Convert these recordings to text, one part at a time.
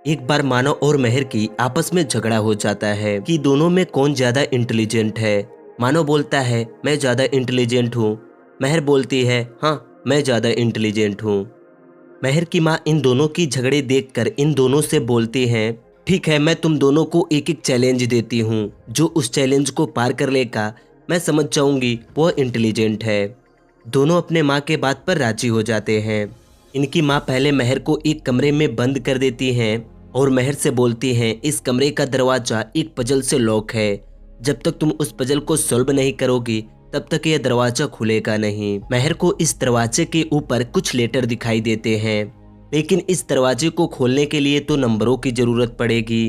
एक बार मानव और मेहर की आपस में झगड़ा हो जाता है कि दोनों में कौन ज्यादा इंटेलिजेंट है। मानव बोलता है मैं ज्यादा इंटेलिजेंट हूँ। मेहर बोलती है हाँ मैं ज्यादा इंटेलिजेंट हूँ। मेहर की माँ इन दोनों की झगड़े देखकर इन दोनों से बोलती है ठीक है मैं तुम दोनों को एक एक चैलेंज देती हूँ, जो उस चैलेंज को पार कर लेगा मैं समझ जाऊंगी वह इंटेलिजेंट है। दोनों अपने माँ के बात पर राजी हो जाते हैं। इनकी माँ पहले मेहर को एक कमरे में बंद कर देती हैं और मेहर से बोलती हैं इस कमरे का दरवाजा एक पजल से लॉक है, जब तक तुम उस पजल को सॉल्व नहीं करोगी तब तक यह दरवाजा खुलेगा नहीं। मेहर को इस दरवाजे के ऊपर कुछ लेटर दिखाई देते हैं, लेकिन इस दरवाजे को खोलने के लिए तो नंबरों की जरूरत पड़ेगी।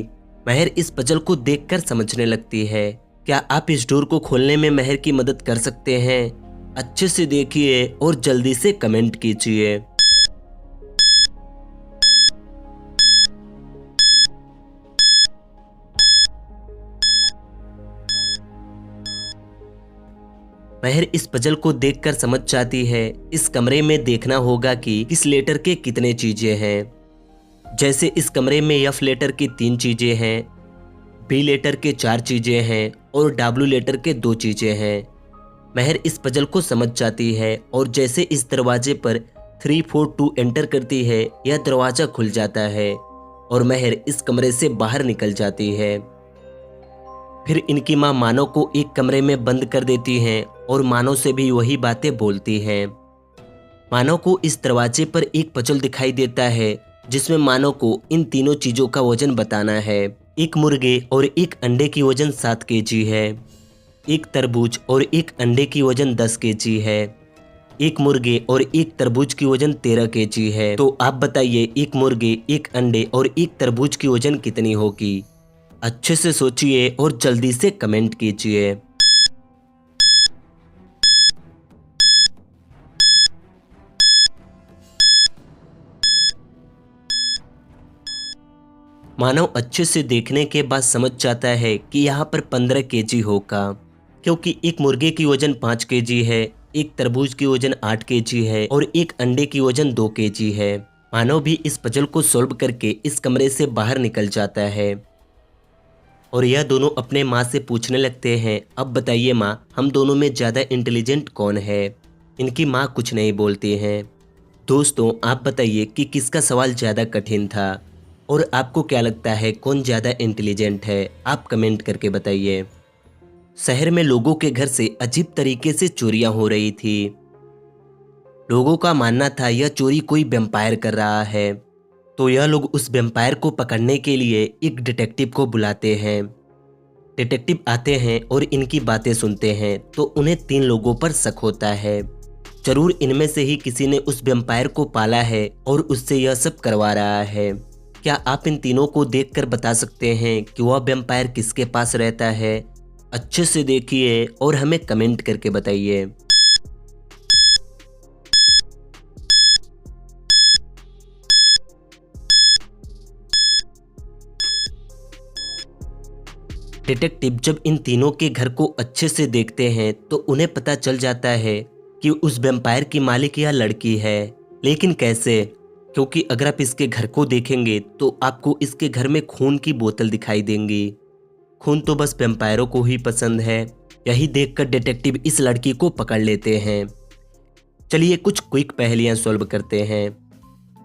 मेहर इस पजल को देखकर समझने लगती है। क्या आप इस डोर को खोलने में मेहर की मदद कर सकते हैं? अच्छे से देखिए और जल्दी से कमेंट कीजिए। मेहर इस पजल को देखकर समझ जाती है इस कमरे में देखना होगा कि इस लेटर के कितने चीजें हैं। जैसे इस कमरे में एफ लेटर की 3 चीजें हैं, बी लेटर के 4 चीजें हैं और डब्ल्यू लेटर के 2 चीजें हैं। मेहर इस पजल को समझ जाती है और जैसे इस दरवाजे पर 342 एंटर करती है यह दरवाजा खुल जाता है और मेहर इस कमरे से बाहर निकल जाती है। फिर इनकी माँ मानव को एक कमरे में बंद कर देती हैं और मानव से भी वही बातें बोलती हैं। मानव को इस दरवाजे पर एक पजल दिखाई देता है जिसमें मानव को इन तीनों चीजों का वजन बताना है। एक मुर्गे और एक अंडे की वजन 7 केजी है, एक तरबूज और एक अंडे की वजन 10 केजी है, एक मुर्गे और एक तरबूज की वजन 13 केजी है। तो आप बताइए एक मुर्गे, एक अंडे और एक तरबूज की वजन कितनी होगी? अच्छे से सोचिए और जल्दी से कमेंट कीजिए। मानव अच्छे से देखने के बाद समझ जाता है कि यहाँ पर 15 केजी होगा, क्योंकि एक मुर्गे की वजन 5 केजी है, एक तरबूज की वजन 8 केजी है और एक अंडे की वजन 2 केजी है। मानव भी इस पजल को सॉल्व करके इस कमरे से बाहर निकल जाता है और यह दोनों अपने माँ से पूछने लगते हैं अब बताइए माँ हम दोनों में ज़्यादा इंटेलिजेंट कौन है? इनकी माँ कुछ नहीं बोलती हैं। दोस्तों आप बताइए कि किसका सवाल ज़्यादा कठिन था और आपको क्या लगता है कौन ज़्यादा इंटेलिजेंट है? आप कमेंट करके बताइए। शहर में लोगों के घर से अजीब तरीके से चोरियां हो रही थी। लोगों का मानना था यह चोरी कोई वैम्पायर कर रहा है, तो यह लोग उस वैम्पायर को पकड़ने के लिए एक डिटेक्टिव को बुलाते हैं। डिटेक्टिव आते हैं और इनकी बातें सुनते हैं तो उन्हें 3 लोगों पर शक होता है। जरूर इनमें से ही किसी ने उस वैम्पायर को पाला है और उससे यह सब करवा रहा है। क्या आप इन तीनों को देखकर बता सकते हैं कि वह वैम्पायर किसके पास रहता है? अच्छे से देखिए और हमें कमेंट करके बताइए। डिटेक्टिव जब इन तीनों के घर को अच्छे से देखते हैं तो उन्हें पता चल जाता है कि उस वैम्पायर की मालिक यह लड़की है। लेकिन कैसे? क्योंकि अगर आप इसके घर को देखेंगे तो आपको इसके घर में खून की बोतल दिखाई देंगी। खून तो बस वैम्पायरों को ही पसंद है। यही देखकर डिटेक्टिव इस लड़की को पकड़ लेते हैं। चलिए कुछ क्विक पहेलियां सॉल्व करते हैं।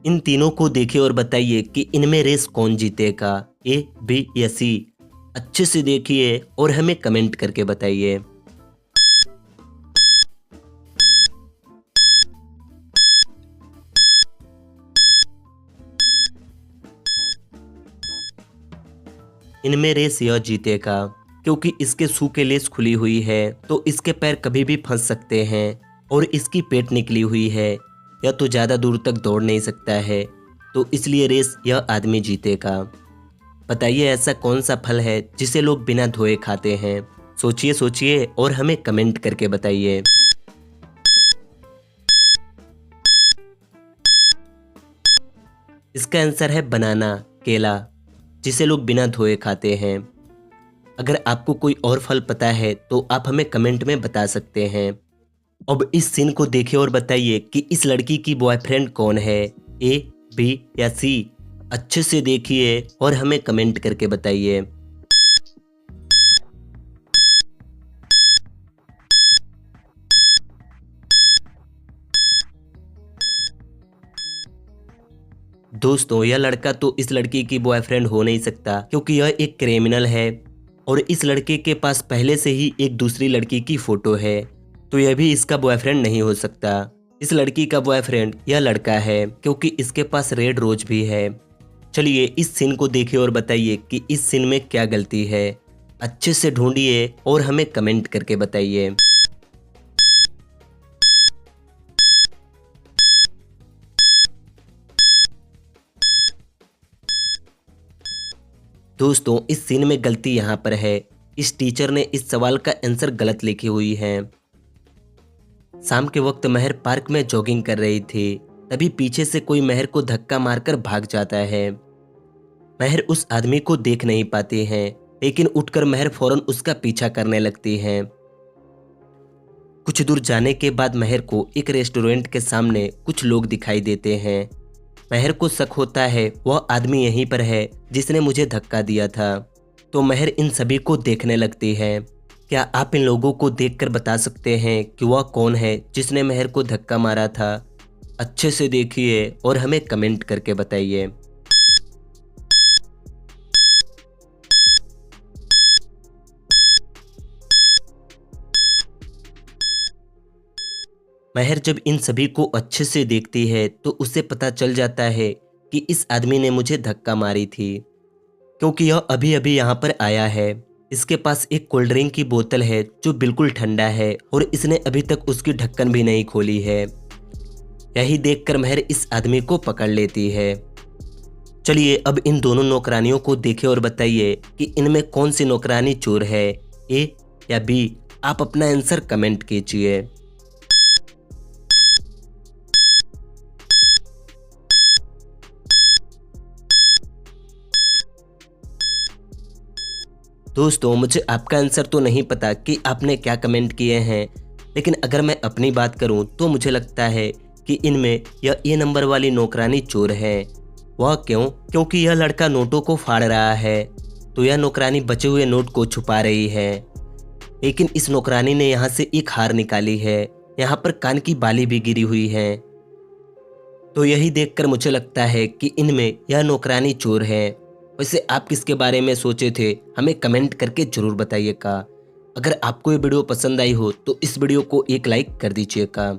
इन तीनों को देखिए और बताइए कि इनमें रेस कौन जीतेगा, ए, बी या सी? अच्छे से देखिए और हमें कमेंट करके बताइए। इनमें रेस यह जीतेगा क्योंकि इसके शू के लेस खुली हुई है तो इसके पैर कभी भी फंस सकते हैं और इसकी पेट निकली हुई है, यह तो ज़्यादा दूर तक दौड़ नहीं सकता है, तो इसलिए रेस यह आदमी जीतेगा। बताइए ऐसा कौन सा फल है जिसे लोग बिना धोए खाते हैं? सोचिए सोचिए और हमें कमेंट करके बताइए। इसका आंसर है बनाना, केला, जिसे लोग बिना धोए खाते हैं। अगर आपको कोई और फल पता है तो आप हमें कमेंट में बता सकते हैं। अब इस सीन को देखिए और बताइए कि इस लड़की की बॉयफ्रेंड कौन है, ए, बी या सी? अच्छे से देखिए और हमें कमेंट करके बताइए। दोस्तों यह लड़का तो इस लड़की की बॉयफ्रेंड हो नहीं सकता, क्योंकि यह एक क्रिमिनल है और इस लड़के के पास पहले से ही एक दूसरी लड़की की फोटो है, तो यह भी इसका बॉयफ्रेंड नहीं हो सकता। इस लड़की का बॉयफ्रेंड यह लड़का है, क्योंकि इसके पास रेड रोज भी है। चलिए इस सीन को देखिए और बताइए कि इस सीन में क्या गलती है। अच्छे से ढूंढिए और हमें कमेंट करके बताइए। दोस्तों इस सीन में गलती यहाँ पर है, इस टीचर ने इस सवाल का आंसर गलत लिखी हुई है। शाम के वक्त महर पार्क में जॉगिंग कर रही थी, तभी पीछे से कोई महर को धक्का मारकर भाग जाता है। महर उस आदमी को देख नहीं पाती है, लेकिन उठकर महर फौरन उसका पीछा करने लगती है। कुछ दूर जाने के बाद महर को एक रेस्टोरेंट के सामने कुछ लोग दिखाई देते हैं। महर को शक होता है वह आदमी यहीं पर है जिसने मुझे धक्का दिया था, तो महर इन सभी को देखने लगती है। क्या आप इन लोगों को देखकर बता सकते हैं कि वह कौन है जिसने महर को धक्का मारा था? अच्छे से देखिए और हमें कमेंट करके बताइए। महर जब इन सभी को अच्छे से देखती है तो उसे पता चल जाता है कि इस आदमी ने मुझे धक्का मारी थी, क्योंकि यह अभी अभी यहाँ पर आया है। इसके पास एक कोल्ड ड्रिंक की बोतल है जो बिल्कुल ठंडा है और इसने अभी तक उसकी ढक्कन भी नहीं खोली है। यही देखकर महर इस आदमी को पकड़ लेती है। चलिए अब इन दोनों नौकरानियों को देखें और बताइए कि इनमें कौन सी नौकरानी चोर है, ए या बी? आप अपना आंसर कमेंट कीजिए। दोस्तों मुझे आपका आंसर तो नहीं पता कि आपने क्या कमेंट किए हैं, लेकिन अगर मैं अपनी बात करूं तो मुझे लगता है कि इनमें यह ए नंबर वाली नौकरानी चोर है। वह क्यों? क्योंकि यह लड़का नोटों को फाड़ रहा है, तो यह नौकरानी बचे हुए नोट को छुपा रही है। लेकिन इस नौकरानी ने यहाँ से एक हार निकाली है, यहाँ पर कान की बाली भी गिरी हुई है, तो यही देखकर मुझे लगता है कि इनमें यह नौकरानी चोर है। वैसे आप किसके बारे में सोचे थे हमें कमेंट करके जरूर बताइएगा। अगर आपको ये वीडियो पसंद आई हो तो इस वीडियो को एक लाइक कर दीजिएगा।